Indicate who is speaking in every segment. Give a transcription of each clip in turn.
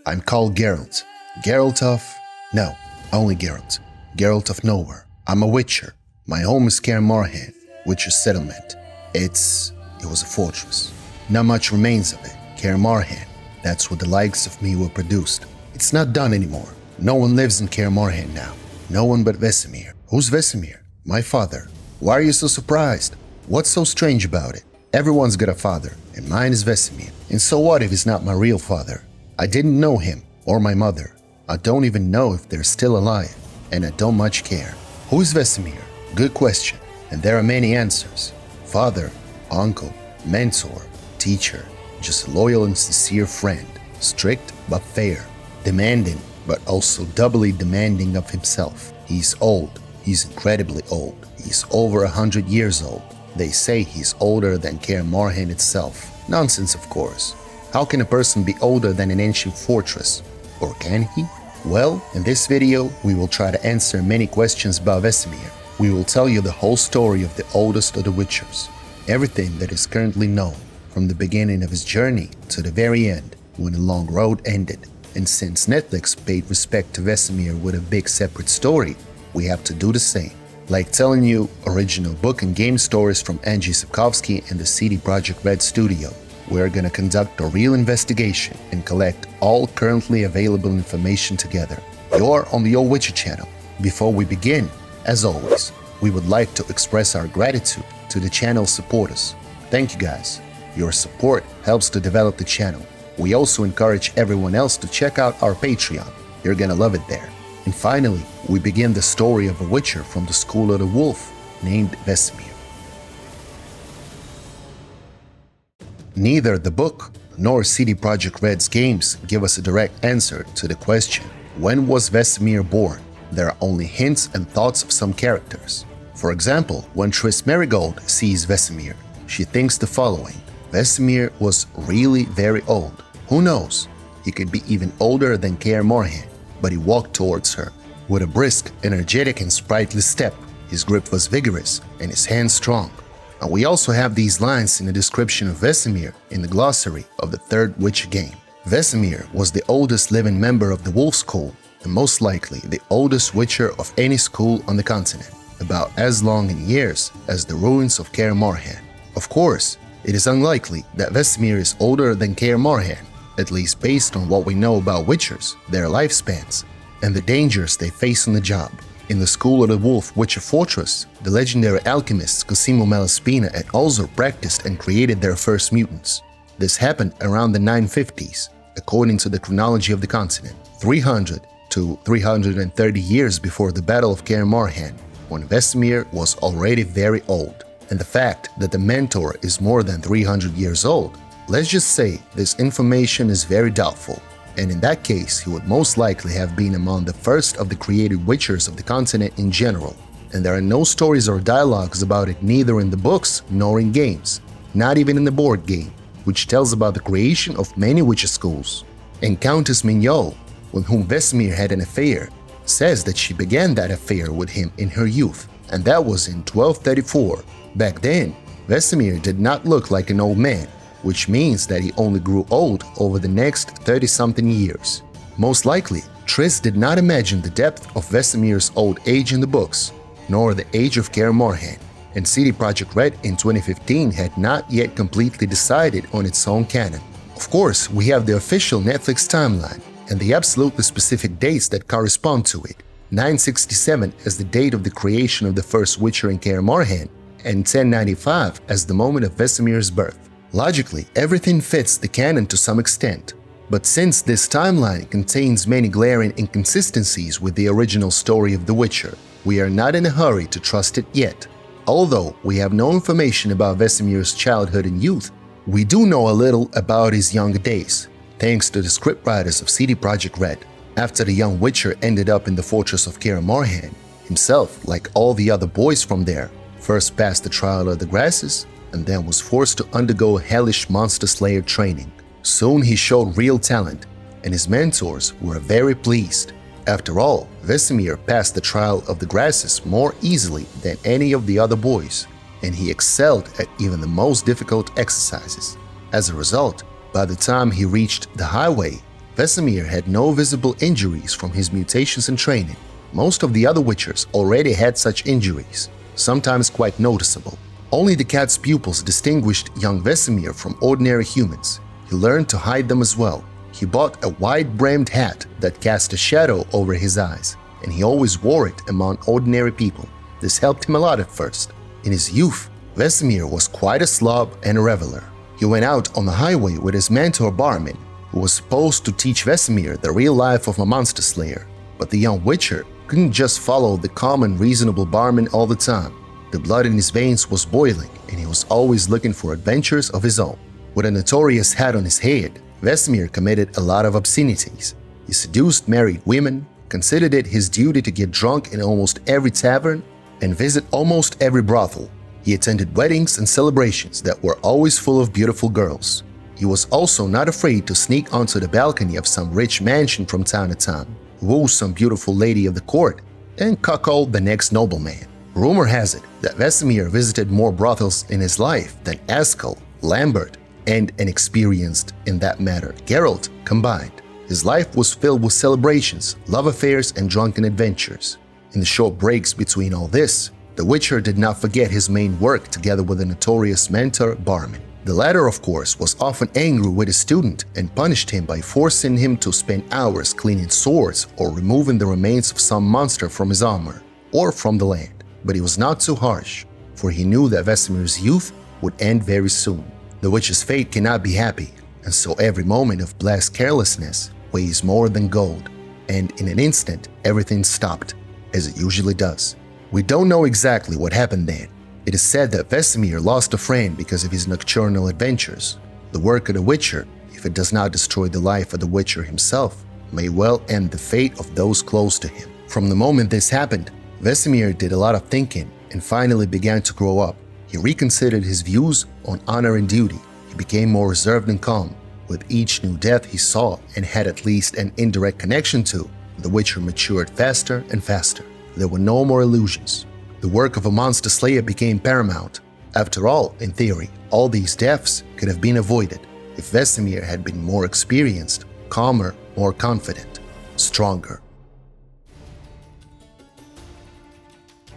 Speaker 1: I'm called Geralt. Geralt of... No, only Geralt. Geralt of Nowhere. I'm a witcher. My home is Kaer Morhen, Witcher's settlement. It was a fortress. Not much remains of it. Kaer Morhen. That's where the likes of me were produced. It's not done anymore. No one lives in Kaer Morhen now. No one but Vesemir. Who's Vesemir? My father. Why are you so surprised? What's so strange about it? Everyone's got a father, and mine is Vesemir. And so what if he's not my real father? I didn't know him, or my mother. I don't even know if they're still alive, and I don't much care. Who is Vesemir? Good question, and there are many answers. Father, uncle, mentor, teacher, just a loyal and sincere friend, strict but fair, demanding but also doubly demanding of himself. He's old. He's incredibly old. He's over 100 years old. They say he's older than Kaer Morhen itself. Nonsense, of course. How can a person be older than an ancient fortress? Or can he? Well, in this video, we will try to answer many questions about Vesemir. We will tell you the whole story of the oldest of the Witchers. Everything that is currently known, from the beginning of his journey to the very end, when the long road ended. And since Netflix paid respect to Vesemir with a big separate story, we have to do the same. Like telling you original book and game stories from Angie Sapkowski and the CD Projekt Red studio. We're gonna conduct a real investigation and collect all currently available information together. You're on the Old Witcher channel. Before we begin, as always, we would like to express our gratitude to the channel supporters. Thank you guys. Your support helps to develop the channel. We also encourage everyone else to check out our Patreon. You're gonna love it there. And finally, we begin the story of a Witcher from the School of the Wolf named Vesemir. Neither the book nor CD Projekt Red's games give us a direct answer to the question, when was Vesemir born? There are only hints and thoughts of some characters. For example, when Triss Merigold sees Vesemir, she thinks the following: Vesemir was really very old. Who knows? He could be even older than Kaer Morhen, but he walked towards her with a brisk, energetic and sprightly step. His grip was vigorous and his hands strong. And we also have these lines in the description of Vesemir in the glossary of the third Witcher game. Vesemir was the oldest living member of the Wolf School, and most likely the oldest Witcher of any school on the continent, about as long in years as the ruins of Kaer Morhen. Of course, it is unlikely that Vesemir is older than Kaer Morhen, at least based on what we know about Witchers, their lifespans, and the dangers they face on the job. In the School of the Wolf Witcher Fortress, the legendary alchemists Cosimo Malaspina and Ulzur practiced and created their first mutants. This happened around the 950s, according to the chronology of the continent, 300 to 330 years before the Battle of Kaer Morhen, when Vesemir was already very old. And the fact that the mentor is more than 300 years old, let's just say this information is very doubtful. And in that case, he would most likely have been among the first of the created Witchers of the continent in general. And there are no stories or dialogues about it neither in the books nor in games, not even in the board game, which tells about the creation of many Witcher schools. And Countess Mignol, with whom Vesemir had an affair, says that she began that affair with him in her youth, and that was in 1234. Back then, Vesemir did not look like an old man, which means that he only grew old over the next 30-something years. Most likely, Triss did not imagine the depth of Vesemir's old age in the books, nor the age of Kaer Morhen, and CD Projekt Red in 2015 had not yet completely decided on its own canon. Of course, we have the official Netflix timeline, and the absolutely specific dates that correspond to it. 967 as the date of the creation of the first Witcher in Kaer Morhen, and 1095 as the moment of Vesemir's birth. Logically, everything fits the canon to some extent, but since this timeline contains many glaring inconsistencies with the original story of The Witcher, we are not in a hurry to trust it yet. Although we have no information about Vesemir's childhood and youth, we do know a little about his young days, thanks to the scriptwriters of CD Projekt Red. After the young Witcher ended up in the fortress of Kaer Morhen, himself, like all the other boys from there, first passed the trial of the grasses, and then was forced to undergo hellish monster slayer training. Soon he showed real talent, and his mentors were very pleased. After all, Vesemir passed the trial of the grasses more easily than any of the other boys, and he excelled at even the most difficult exercises. As a result, by the time he reached the highway, Vesemir had no visible injuries from his mutations and training. Most of the other Witchers already had such injuries, sometimes quite noticeable. Only the cat's pupils distinguished young Vesemir from ordinary humans. He learned to hide them as well. He bought a wide-brimmed hat that cast a shadow over his eyes, and he always wore it among ordinary people. This helped him a lot at first. In his youth, Vesemir was quite a slob and a reveler. He went out on the highway with his mentor Barman, who was supposed to teach Vesemir the real life of a monster slayer. But the young Witcher couldn't just follow the common, reasonable Barman all the time. The blood in his veins was boiling, and he was always looking for adventures of his own. With a notorious hat on his head, Vesemir committed a lot of obscenities. He seduced married women, considered it his duty to get drunk in almost every tavern, and visit almost every brothel. He attended weddings and celebrations that were always full of beautiful girls. He was also not afraid to sneak onto the balcony of some rich mansion from time to time, woo some beautiful lady of the court, and cuckold the next nobleman. Rumor has it that Vesemir visited more brothels in his life than Askel, Lambert, and an experienced, in that matter, Geralt combined. His life was filled with celebrations, love affairs, and drunken adventures. In the short breaks between all this, the Witcher did not forget his main work together with a notorious mentor, Barman. The latter, of course, was often angry with his student and punished him by forcing him to spend hours cleaning swords or removing the remains of some monster from his armor or from the land. But he was not too harsh, for he knew that Vesemir's youth would end very soon. The Witcher's fate cannot be happy, and so every moment of blessed carelessness weighs more than gold, and in an instant everything stopped, as it usually does. We don't know exactly what happened then. It is said that Vesemir lost a friend because of his nocturnal adventures. The work of the Witcher, if it does not destroy the life of the Witcher himself, may well end the fate of those close to him. From the moment this happened, Vesemir did a lot of thinking and finally began to grow up. He reconsidered his views on honor and duty. He became more reserved and calm. With each new death he saw and had at least an indirect connection to, the Witcher matured faster and faster. There were no more illusions. The work of a monster slayer became paramount. After all, in theory, all these deaths could have been avoided if Vesemir had been more experienced, calmer, more confident, stronger.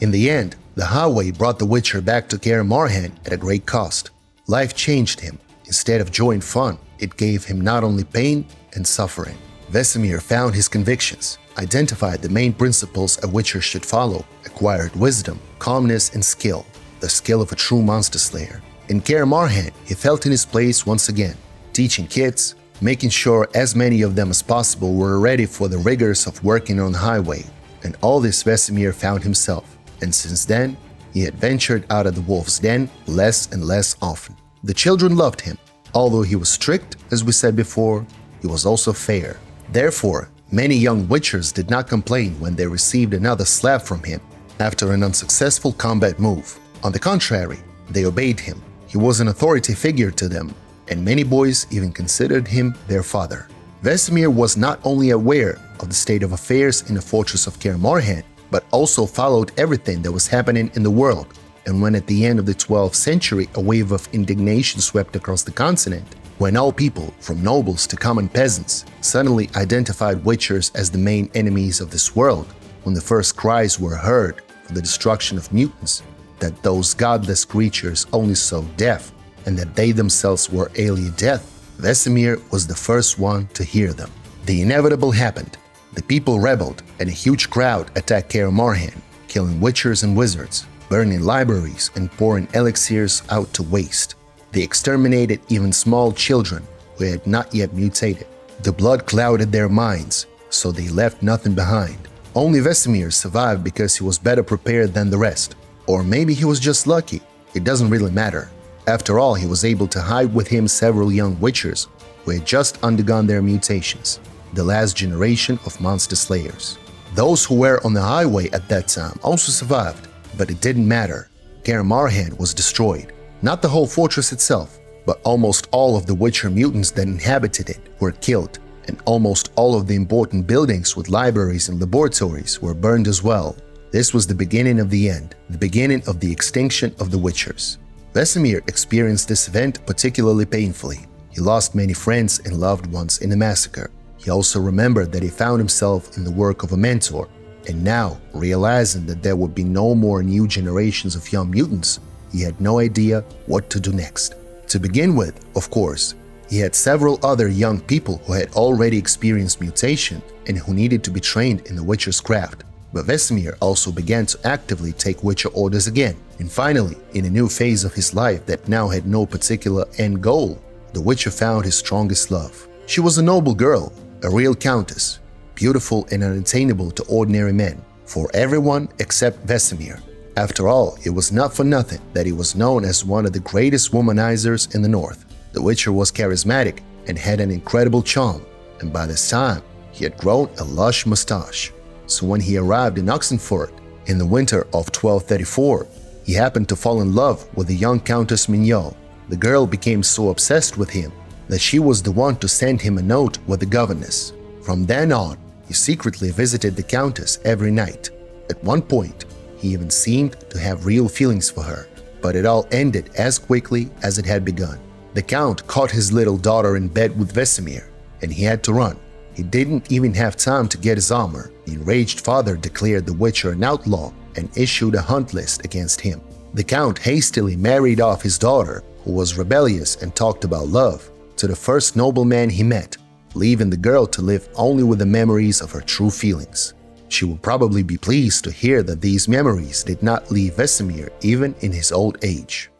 Speaker 1: In the end, the highway brought the Witcher back to Kaer Morhen at a great cost. Life changed him. Instead of joy and fun, it gave him not only pain and suffering. Vesemir found his convictions, identified the main principles a Witcher should follow, acquired wisdom, calmness, and skill, the skill of a true monster slayer. In Kaer Morhen, he felt in his place once again, teaching kids, making sure as many of them as possible were ready for the rigors of working on the highway. And all this Vesemir found himself, and since then, he had ventured out of the wolf's den less and less often. The children loved him. Although he was strict, as we said before, he was also fair. Therefore, many young Witchers did not complain when they received another slap from him after an unsuccessful combat move. On the contrary, they obeyed him. He was an authority figure to them, and many boys even considered him their father. Vesemir was not only aware of the state of affairs in the fortress of Kaer Morhen, but also followed everything that was happening in the world. And when at the end of the 12th century a wave of indignation swept across the continent, when all people, from nobles to common peasants, suddenly identified Witchers as the main enemies of this world, when the first cries were heard for the destruction of mutants, that those godless creatures only sow death, and that they themselves were alien death, Vesemir was the first one to hear them. The inevitable happened. The people rebelled, and a huge crowd attacked Kaer Morhen, killing Witchers and wizards, burning libraries, and pouring elixirs out to waste. They exterminated even small children who had not yet mutated. The blood clouded their minds, so they left nothing behind. Only Vesemir survived because he was better prepared than the rest. Or maybe he was just lucky. It doesn't really matter. After all, he was able to hide with him several young Witchers who had just undergone their mutations, the last generation of monster slayers. Those who were on the highway at that time also survived, but it didn't matter. Kaer Morhen was destroyed. Not the whole fortress itself, but almost all of the Witcher mutants that inhabited it were killed, and almost all of the important buildings with libraries and laboratories were burned as well. This was the beginning of the end, the beginning of the extinction of the Witchers. Vesemir experienced this event particularly painfully. He lost many friends and loved ones in the massacre. He also remembered that he found himself in the work of a mentor, and now, realizing that there would be no more new generations of young mutants, he had no idea what to do next. To begin with, of course, he had several other young people who had already experienced mutation and who needed to be trained in the Witcher's craft. But Vesemir also began to actively take Witcher orders again. And finally, in a new phase of his life that now had no particular end goal, the Witcher found his strongest love. She was a noble girl, a real countess, beautiful and unattainable to ordinary men, for everyone except Vesemir. After all, it was not for nothing that he was known as one of the greatest womanizers in the north. The Witcher was charismatic and had an incredible charm, and by this time, he had grown a lush mustache. So when he arrived in Oxenford in the winter of 1234, he happened to fall in love with the young Countess Mignol. The girl became so obsessed with him that she was the one to send him a note with the governess. From then on, he secretly visited the Countess every night. At one point, he even seemed to have real feelings for her, but it all ended as quickly as it had begun. The Count caught his little daughter in bed with Vesemir, and he had to run. He didn't even have time to get his armor. The enraged father declared the Witcher an outlaw and issued a hunt list against him. The Count hastily married off his daughter, who was rebellious and talked about love, to the first nobleman he met, leaving the girl to live only with the memories of her true feelings. She would probably be pleased to hear that these memories did not leave Vesemir even in his old age.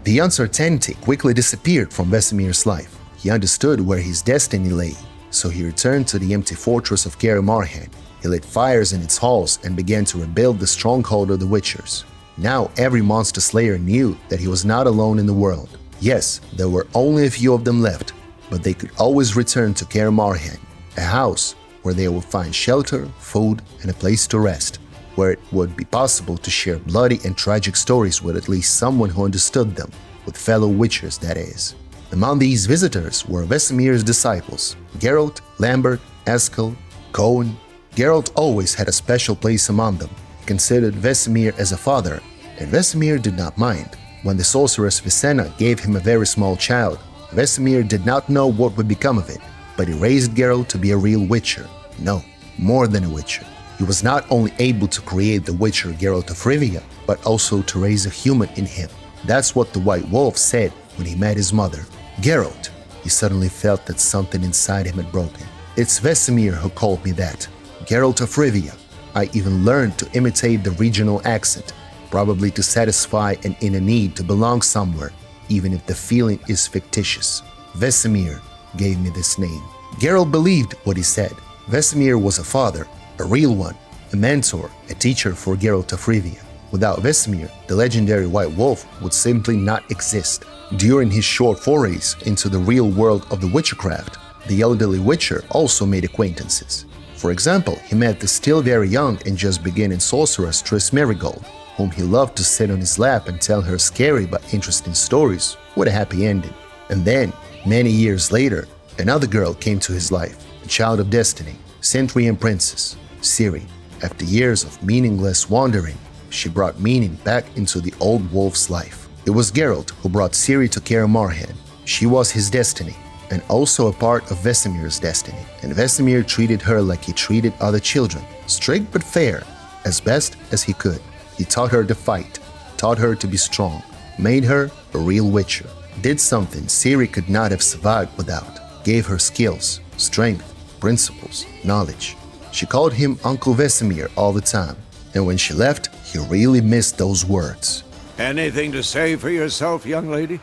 Speaker 1: The uncertainty quickly disappeared from Vesemir's life. He understood where his destiny lay, so he returned to the empty fortress of Kaer Morhen. He lit fires in its halls and began to rebuild the stronghold of the Witchers. Now every monster slayer knew that he was not alone in the world. Yes, there were only a few of them left, but they could always return to Kaer Morhen, a house where they would find shelter, food, and a place to rest, where it would be possible to share bloody and tragic stories with at least someone who understood them, with fellow Witchers, that is. Among these visitors were Vesemir's disciples, Geralt, Lambert, Eskel, Cohen. Geralt always had a special place among them. He considered Vesemir as a father, and Vesemir did not mind. When the sorceress Vicenna gave him a very small child, Vesemir did not know what would become of it, but he raised Geralt to be a real Witcher. No, more than a Witcher. He was not only able to create the Witcher Geralt of Rivia, but also to raise a human in him. That's what the White Wolf said when he met his mother. Geralt, he suddenly felt that something inside him had broken. It's Vesemir who called me that. Geralt of Rivia. I even learned to imitate the regional accent, probably to satisfy an inner need to belong somewhere, even if the feeling is fictitious. Vesemir gave me this name. Geralt believed what he said. Vesemir was a father, a real one, a mentor, a teacher for Geralt of Rivia. Without Vesemir, the legendary White Wolf would simply not exist. During his short forays into the real world of the witchcraft, the elderly Witcher also made acquaintances. For example, he met the still very young and just beginning sorceress Triss Merigold, whom he loved to sit on his lap and tell her scary but interesting stories with a happy ending. And then, many years later, another girl came to his life, a child of destiny, Centurion Princess, Ciri. After years of meaningless wandering, she brought meaning back into the old wolf's life. It was Geralt who brought Ciri to Kaer Morhen. She was his destiny, and also a part of Vesemir's destiny. And Vesemir treated her like he treated other children, strict but fair, as best as he could. He taught her to fight, taught her to be strong, made her a real Witcher, did something Ciri could not have survived without, gave her skills, strength, principles, knowledge. She called him Uncle Vesemir all the time, and when she left, he really missed those words.
Speaker 2: Anything to say for yourself, young lady?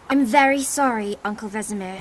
Speaker 3: I'm very sorry, Uncle Vesemir.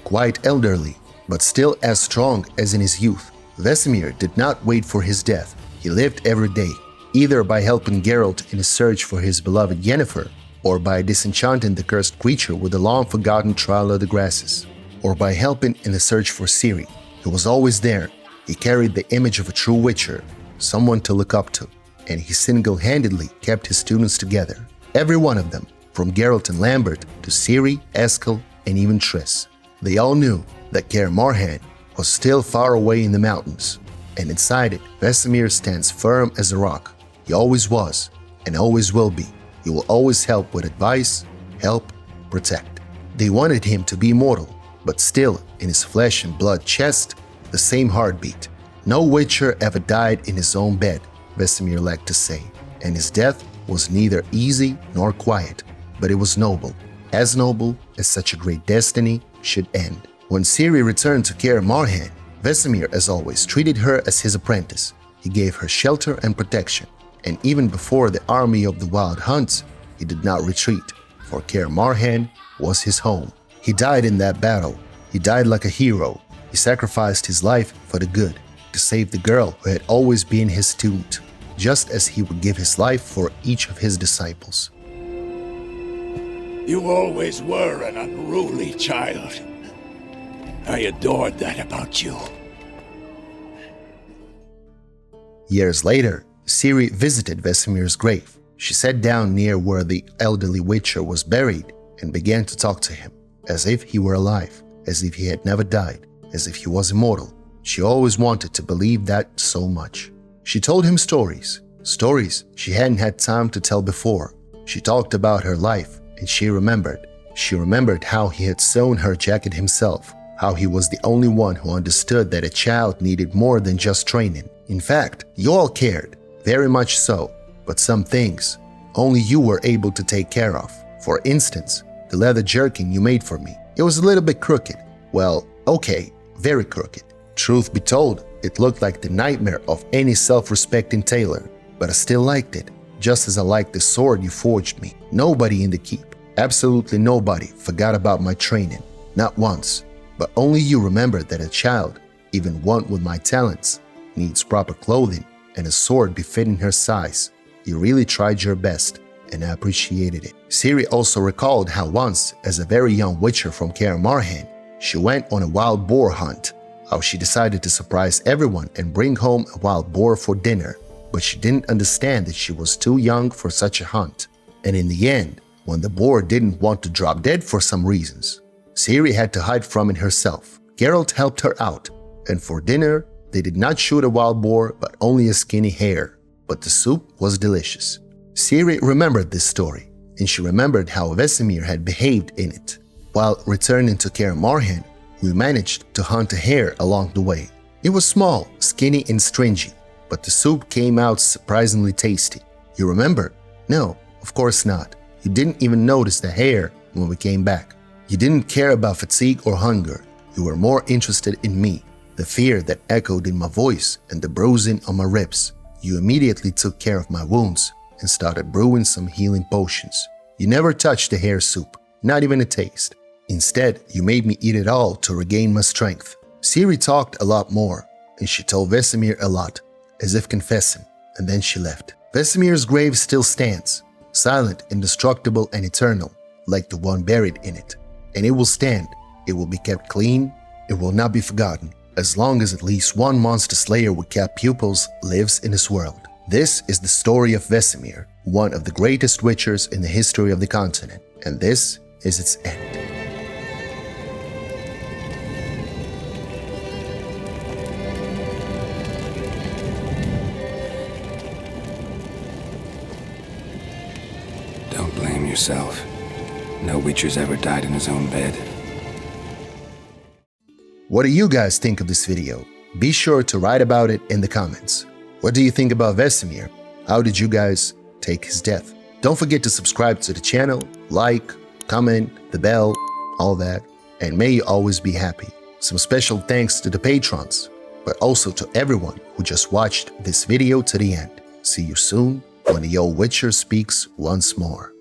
Speaker 1: Quite elderly, but still as strong as in his youth, Vesemir did not wait for his death. He lived every day, either by helping Geralt in his search for his beloved Yennefer, or by disenchanting the cursed creature with the long-forgotten Trial of the Grasses, or by helping in the search for Ciri. He was always there. He carried the image of a true Witcher, someone to look up to, and he single-handedly kept his students together. Every one of them, from Geralt and Lambert to Ciri, Eskel, and even Triss. They all knew that Kaer Morhen was still far away in the mountains, and inside it, Vesemir stands firm as a rock. He always was, and always will be. He will always help with advice, help, protect. They wanted him to be immortal, but still, in his flesh and blood chest, the same heartbeat. No Witcher ever died in his own bed, Vesemir liked to say, and his death was neither easy nor quiet, but it was noble as such a great destiny should end. When Ciri returned to Kaer Morhen, Vesemir, as always, treated her as his apprentice. He gave her shelter and protection, and even before the army of the Wild Hunt, he did not retreat, for Kaer Morhen was his home. He died in that battle. He died like a hero. He sacrificed his life for the good, to save the girl who had always been his student, just as he would give his life for each of his disciples.
Speaker 4: You always were an unruly child. I adored that about you.
Speaker 1: Years later, Ciri visited Vesemir's grave. She sat down near where the elderly Witcher was buried and began to talk to him, as if he were alive, as if he had never died, as if he was immortal. She always wanted to believe that so much. She told him stories she hadn't had time to tell before. She talked about her life, and she remembered. She remembered how he had sewn her jacket himself, how he was the only one who understood that a child needed more than just training. In fact, you all cared, very much so, but some things only you were able to take care of. For instance, the leather jerkin you made for me. It was a little bit crooked. Well, okay, very crooked. Truth be told, it looked like the nightmare of any self-respecting tailor, but I still liked it, just as I liked the sword you forged me. Nobody in the keep, absolutely nobody, forgot about my training. Not once. But only you remembered that a child, even one with my talents, needs proper clothing and a sword befitting her size. You really tried your best, and I appreciated it. Ciri also recalled how once, as a very young Witcher from Kaer Morhen, she went on a wild boar hunt, how she decided to surprise everyone and bring home a wild boar for dinner, but she didn't understand that she was too young for such a hunt. And in the end, when the boar didn't want to drop dead for some reasons, Ciri had to hide from it herself. Geralt helped her out, and for dinner, they did not shoot a wild boar but only a skinny hare. But the soup was delicious. Ciri remembered this story, and she remembered how Vesemir had behaved in it. While returning to Kaer Morhen, we managed to hunt a hare along the way. It was small, skinny, and stringy, but the soup came out surprisingly tasty. You remember? No, of course not. You didn't even notice the hare when we came back. You didn't care about fatigue or hunger. You were more interested in me, the fear that echoed in my voice and the bruising on my ribs. You immediately took care of my wounds and started brewing some healing potions. You never touched the hare soup, not even a taste. Instead, you made me eat it all to regain my strength. Ciri talked a lot more, and she told Vesemir a lot, as if confessing, and then she left. Vesemir's grave still stands, silent, indestructible, and eternal, like the one buried in it. And it will stand, it will be kept clean, it will not be forgotten, as long as at least one monster slayer with capped pupils lives in this world. This is the story of Vesemir, one of the greatest Witchers in the history of the continent, and this is its end.
Speaker 4: Don't blame yourself. No Witcher's ever died in his own bed.
Speaker 1: What do you guys think of this video? Be sure to write about it in the comments. What do you think about Vesemir? How did you guys take his death? Don't forget to subscribe to the channel, like, comment, the bell, all that, and may you always be happy. Some special thanks to the patrons, but also to everyone who just watched this video to the end. See you soon when the old Witcher speaks once more.